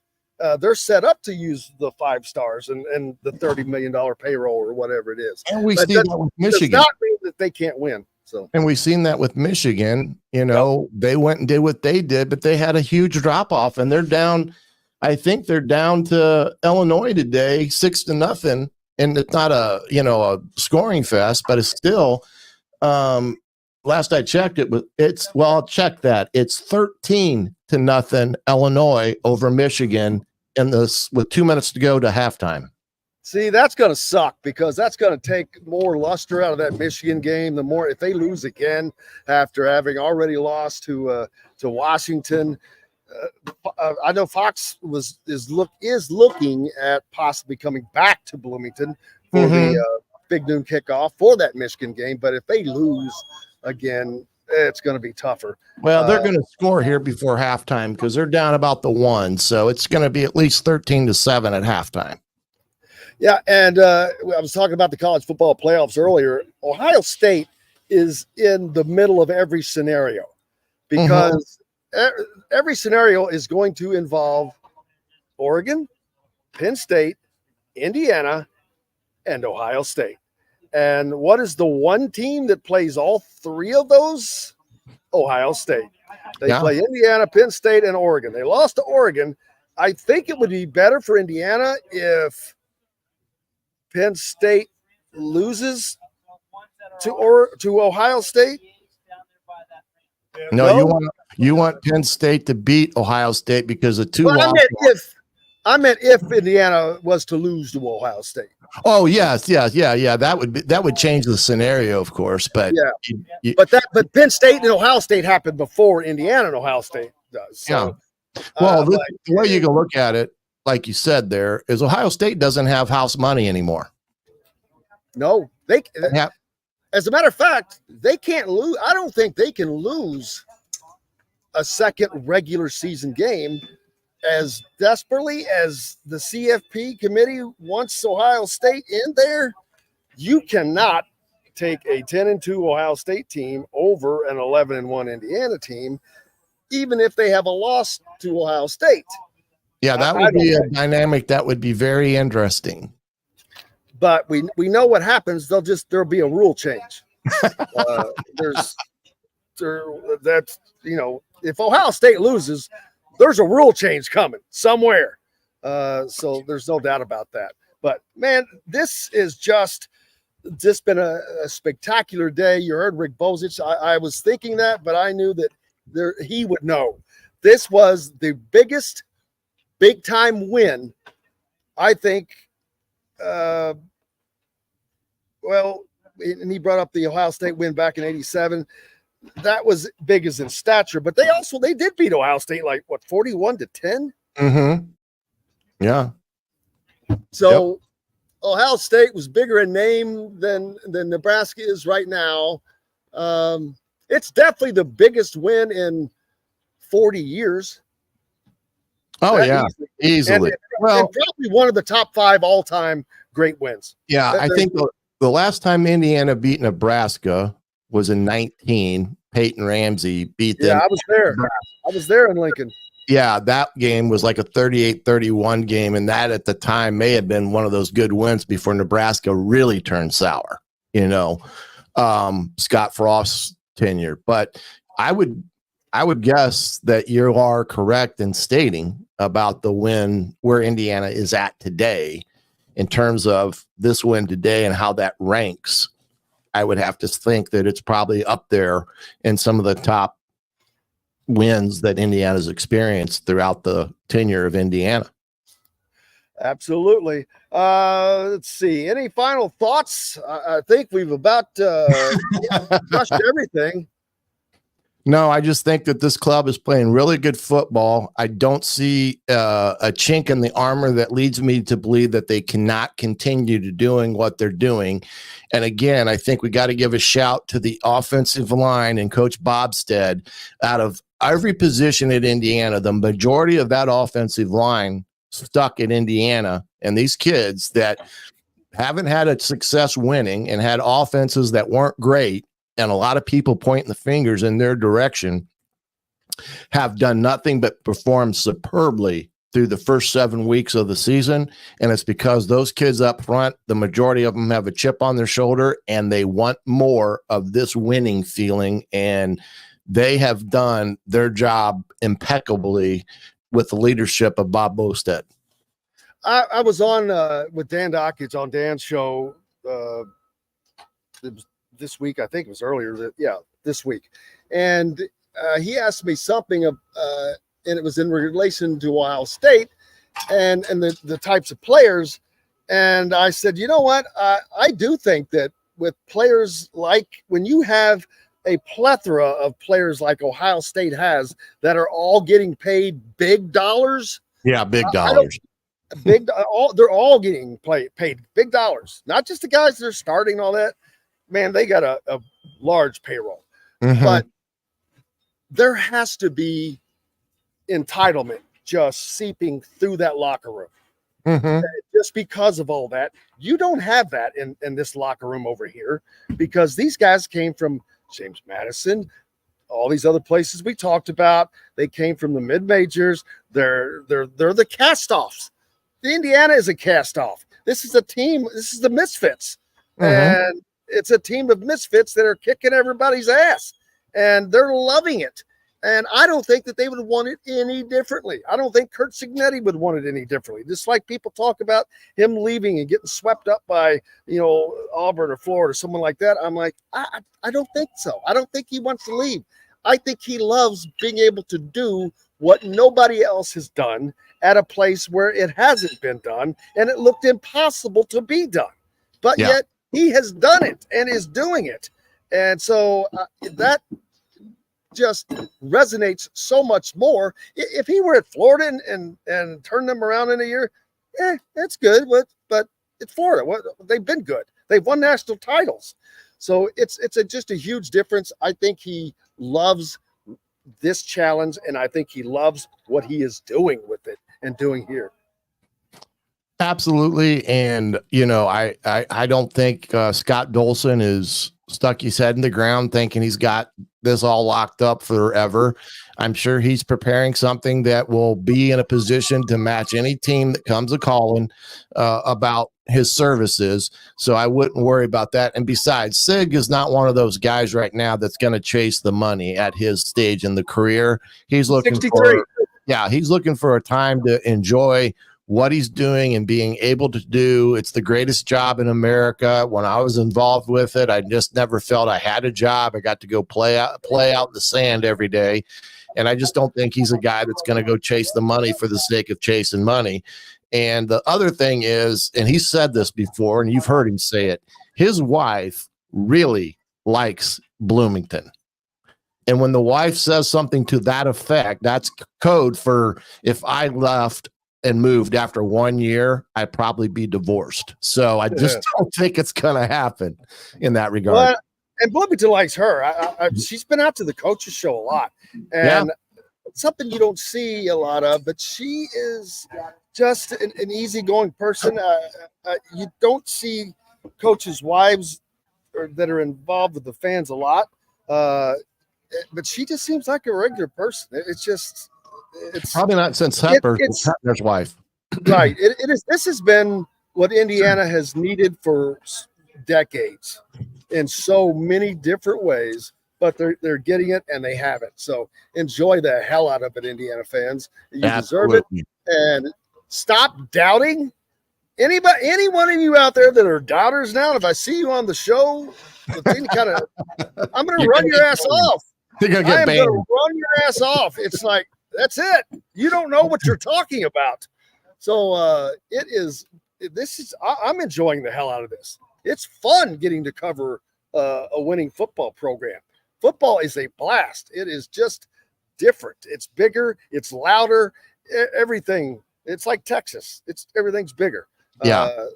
They're set up to use the 5 stars and the $30 million payroll or whatever it is. And we see that with Michigan. Does not mean that they can't win. So, and we've seen that with Michigan. They went and did what they did, but they had a huge drop off, and they're down. I think they're down to Illinois today, 6-0, and it's not a scoring fest, but it's still. Last I checked, I'll check that. It's 13-0 Illinois over Michigan with 2 minutes to go to halftime. See, that's going to suck because that's going to take more luster out of that Michigan game. The more if they lose again after having already lost to Washington, I know Fox is looking at possibly coming back to Bloomington for the big noon kickoff for that Michigan game. But if they lose again, it's going to be tougher. Well, they're going to score here before halftime because they're down about the 1, so it's going to be at least 13-7 at halftime. Yeah, and I was talking about the college football playoffs earlier. Ohio State is in the middle of every scenario because every scenario is going to involve Oregon, Penn State, Indiana, and Ohio State. And what is the one team that plays all three of those? Ohio State. They play Indiana, Penn State, and Oregon. They lost to Oregon. I think it would be better for Indiana if Penn State loses to Ohio State. No, you want Penn State to beat Ohio State because of two losses. I meant if Indiana was to lose to Ohio State. Oh yes. That would change the scenario, of course. But but Penn State and Ohio State happened before Indiana and Ohio State does. So, well, the way you can look at it, like you said, there is Ohio State doesn't have house money anymore. No, as a matter of fact, they can't lose. I don't think they can lose a second regular season game as desperately as the CFP committee wants Ohio State in there. You cannot take a 10-2 Ohio State team over an 11-1 Indiana team, even if they have a loss to Ohio State. Yeah, that would be a dynamic that would be very interesting. But we know what happens. There'll be a rule change. If Ohio State loses, there's a rule change coming somewhere. So there's no doubt about that. But man, this is just been a spectacular day. You heard Rick Bozich. I was thinking that, but I knew that he would know. This was the biggest big time win, I think. And he brought up the Ohio State win back in '87. That was big as in stature, but they did beat Ohio State 41-10. Mm-hmm. Yeah. So Ohio State was bigger in name than Nebraska is right now. It's definitely the biggest win in 40 years. Oh, yeah, easily. And probably one of the top 5 all-time great wins. Yeah, I think the last time Indiana beat Nebraska was in 19. Peyton Ramsey beat them. Yeah, I was there. I was there in Lincoln. Yeah, that game was like a 38-31 game, and that at the time may have been one of those good wins before Nebraska really turned sour, Scott Frost's tenure. But I would guess that you are correct in stating about the win where Indiana is at today in terms of this win today and how that ranks. I would have to think that it's probably up there in some of the top wins that Indiana's experienced throughout the tenure of Indiana. Absolutely. Let's see. Any final thoughts? I think we've about touched everything. No, I just think that this club is playing really good football. I don't see a chink in the armor that leads me to believe that they cannot continue to doing what they're doing. And again, I think we got to give a shout to the offensive line and Coach Bobstead. Out of every position at Indiana, the majority of that offensive line stuck at Indiana, and these kids that haven't had a success winning and had offenses that weren't great, and a lot of people pointing the fingers in their direction, have done nothing but perform superbly through the first 7 weeks of the season. And it's because those kids up front, the majority of them have a chip on their shoulder and they want more of this winning feeling. And they have done their job impeccably with the leadership of Bob Bostad. I was on with Dan Dockage on Dan's show. It was this week. I think it was earlier. This week. And he asked me something and it was in relation to Ohio State and the types of players. And I said, you know what? I do think that with players like when you have a plethora of players like Ohio State has that are all getting paid big dollars. Yeah, big dollars. They're all getting paid big dollars. Not just the guys that are starting and all that. Man, they got a large payroll. Mm-hmm. But there has to be entitlement just seeping through that locker room. Mm-hmm. Just because of all that. You don't have that in this locker room over here because these guys came from James Madison, all these other places we talked about. They came from the mid-majors. They're the cast-offs. Indiana is a cast off. This is a team. This is the Misfits, Mhm. and it's a team of misfits that are kicking everybody's ass, and they're loving it. And I don't think that they would want it any differently. I don't think Kurt Signetti would want it any differently. Just like people talk about him leaving and getting swept up by, Auburn or Florida or someone like that. I'm like, I don't think so. I don't think he wants to leave. I think he loves being able to do what nobody else has done at a place where it hasn't been done, and it looked impossible to be done. But yet he has done it and is doing it. And so that just resonates so much more. If he were at Florida and turned them around in a year, that's good. But it's Florida. They've been good. They've won national titles. So it's just a huge difference. I think he loves this challenge, and I think he loves what he is doing with it and doing here. Absolutely. And, I don't think Scott Dolson is stuck his head in the ground thinking he's got this all locked up forever. I'm sure he's preparing something that will be in a position to match any team that comes a calling about his services. So I wouldn't worry about that. And besides, Sig is not one of those guys right now that's going to chase the money at his stage in the career. He's looking 63. He's looking for a time to enjoy what he's doing and being able to do. It's the greatest job in America. When I was involved with it, I just never felt I had a job. I got to go play out in the sand every day. And I just don't think he's a guy that's going to go chase the money for the sake of chasing money. And the other thing is, and he said this before, and you've heard him say it, his wife really likes Bloomington. And when the wife says something to that effect, that's code for if I left and moved after 1 year, I'd probably be divorced. So I just don't think it's going to happen in that regard. Well, and Bloomington likes her. She's been out to the coaches show a lot. And something you don't see a lot of, but she is just an easygoing person. You don't see coaches' wives that are involved with the fans a lot. But she just seems like a regular person. It's probably not since Hepner's wife. Right. It is. This has been what Indiana has needed for decades in so many different ways, but they're getting it and they have it. So enjoy the hell out of it, Indiana fans. You deserve it. And stop doubting. Any one of you out there that are doubters now, if I see you on the show with any kind of, I'm going to run your ass off. You're going to get banned. I'm going to run your ass off. It's like, that's it. You don't know what you're talking about. So I'm enjoying the hell out of this. It's fun getting to cover a winning football program. Football is a blast. It is just different. It's bigger. It's louder. Everything. It's like Texas. Everything's bigger. Yeah.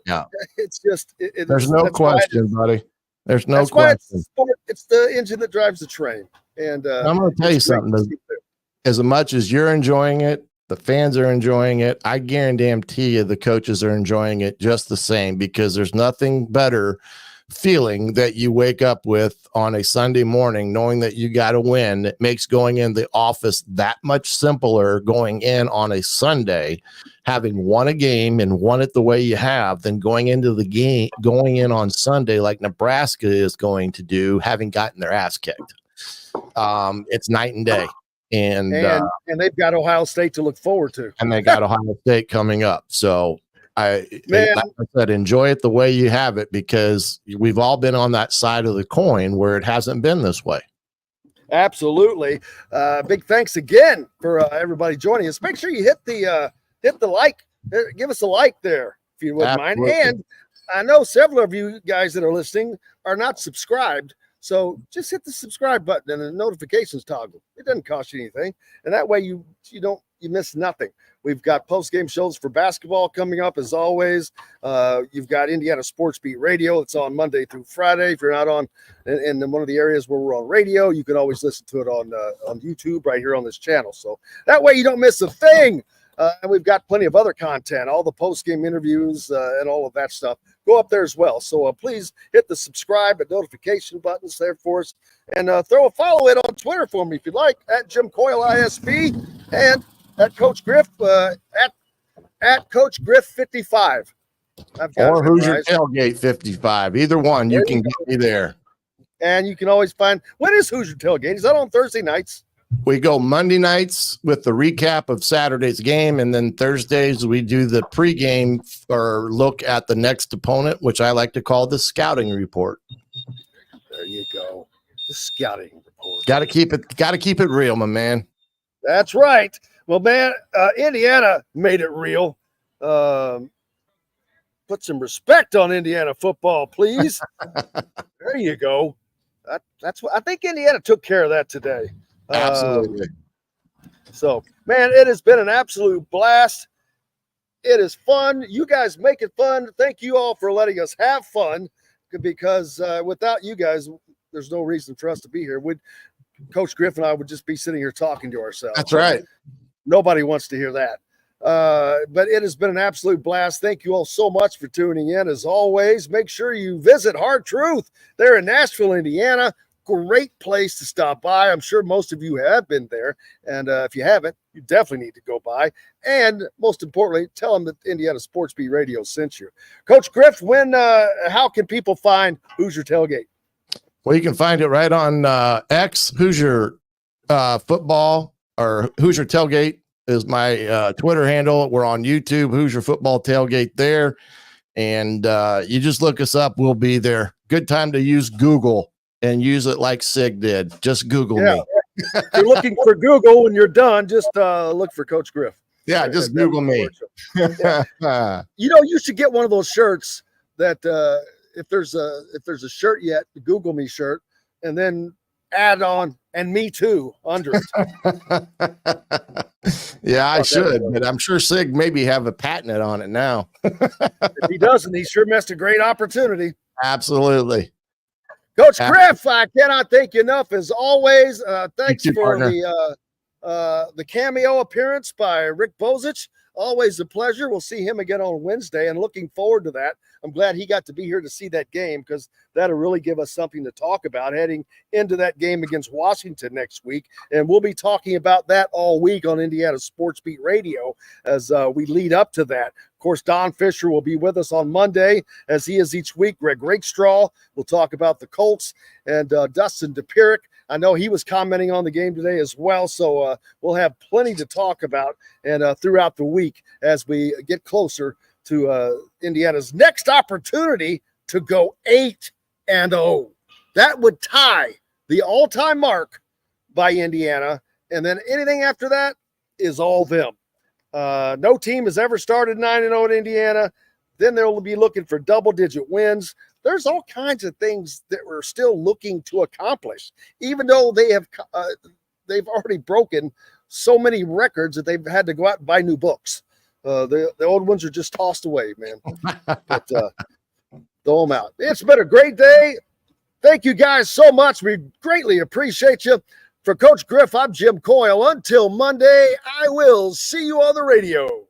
It's just. There's no question, buddy. There's no question. It's the engine that drives the train. And I'm going to tell you something. As much as you're enjoying it, the fans are enjoying it. I guarantee you the coaches are enjoying it just the same, because there's nothing better feeling that you wake up with on a Sunday morning, knowing that you got to win. It makes going in the office that much simpler going in on a Sunday, having won a game and won it the way you have, than going into the game, going in on Sunday like Nebraska is going to do, having gotten their ass kicked. It's night and day. And they've got Ohio State to look forward to. And they got Ohio State coming up. So like I said, enjoy it the way you have it, because we've all been on that side of the coin where it hasn't been this way. Absolutely. Big thanks again for everybody joining us. Make sure you hit the like. Give us a like there if you wouldn't mind. And I know several of you guys that are listening are not subscribed. So just hit the subscribe button and the notifications toggle. It doesn't cost you anything. And that way you miss nothing. We've got post-game shows for basketball coming up as always. You've got Indiana Sports Beat Radio. It's on Monday through Friday. If you're not on in one of the areas where we're on radio, you can always listen to it on YouTube right here on this channel. So that way you don't miss a thing. And we've got plenty of other content, all the post-game interviews and all of that stuff. Go up there as well. So please hit the subscribe and notification buttons there for us. And throw a follow in on Twitter for me if you'd like, at Jim Coyle ISP, and at Coach Griff at Coach Griff 55. Or Hoosier Tailgate 55. Either one, you can get me there. And you can always find, when is Hoosier Tailgate? Is that on Thursday nights? We go Monday nights with the recap of Saturday's game, and then Thursdays we do the pregame or look at the next opponent, which I like to call the scouting report. There you go. The scouting report. Got to keep it real, my man. That's right. Well, man, Indiana made it real. Put some respect on Indiana football, please. There you go. That's what I think Indiana took care of that today. Absolutely. So, man, it has been an absolute blast. It is fun. You guys make it fun. Thank you all for letting us have fun, because without you guys, there's no reason for us to be here. Coach Griff and I would just be sitting here talking to ourselves. That's right. Nobody wants to hear that. But it has been an absolute blast. Thank you all so much for tuning in. As always, make sure you visit Hard Truth. They're in Nashville, Indiana. Great place to stop by. I'm sure most of you have been there. And if you haven't, you definitely need to go by. And most importantly, tell them that Indiana Sports Beat Radio sent you. Coach Griff, how can people find Hoosier Tailgate? Well, you can find it right on X, Hoosier Football, or Hoosier Tailgate is my Twitter handle. We're on YouTube, Hoosier Football Tailgate there. And you just look us up. We'll be there. Good time to use Google and use it like Sig did. Just Google me. If you're looking for Google when you're done, just look for Coach Griff. Yeah, just Google me. Yeah. You should get one of those shirts that if there's a shirt yet, the Google me shirt, and then add on and me too under it. Yeah, I should, but I'm sure Sig maybe have a patent on it now. If he doesn't, he sure missed a great opportunity. Absolutely. Coach Griff, I cannot thank you enough as always. Thanks for the cameo appearance by Rick Bozich. Always a pleasure. We'll see him again on Wednesday, and looking forward to that. I'm glad he got to be here to see that game, because that'll really give us something to talk about heading into that game against Washington next week. And we'll be talking about that all week on Indiana Sports Beat Radio as we lead up to that. Of course, Don Fisher will be with us on Monday, as he is each week. Greg Rakestraw will talk about the Colts, and Dustin DePirick. I know he was commenting on the game today as well, so we'll have plenty to talk about and throughout the week as we get closer to Indiana's next opportunity to go 8-0. That would tie the all-time mark by Indiana, and then anything after that is all them. No team has ever started 9-0 in Indiana. Then they'll be looking for double-digit wins. There's all kinds of things that we're still looking to accomplish, even though they've already broken so many records that they've had to go out and buy new books. The old ones are just tossed away, man. But throw them out. It's been a great day. Thank you guys so much. We greatly appreciate you. For Coach Griff, I'm Jim Coyle. Until Monday, I will see you on the radio.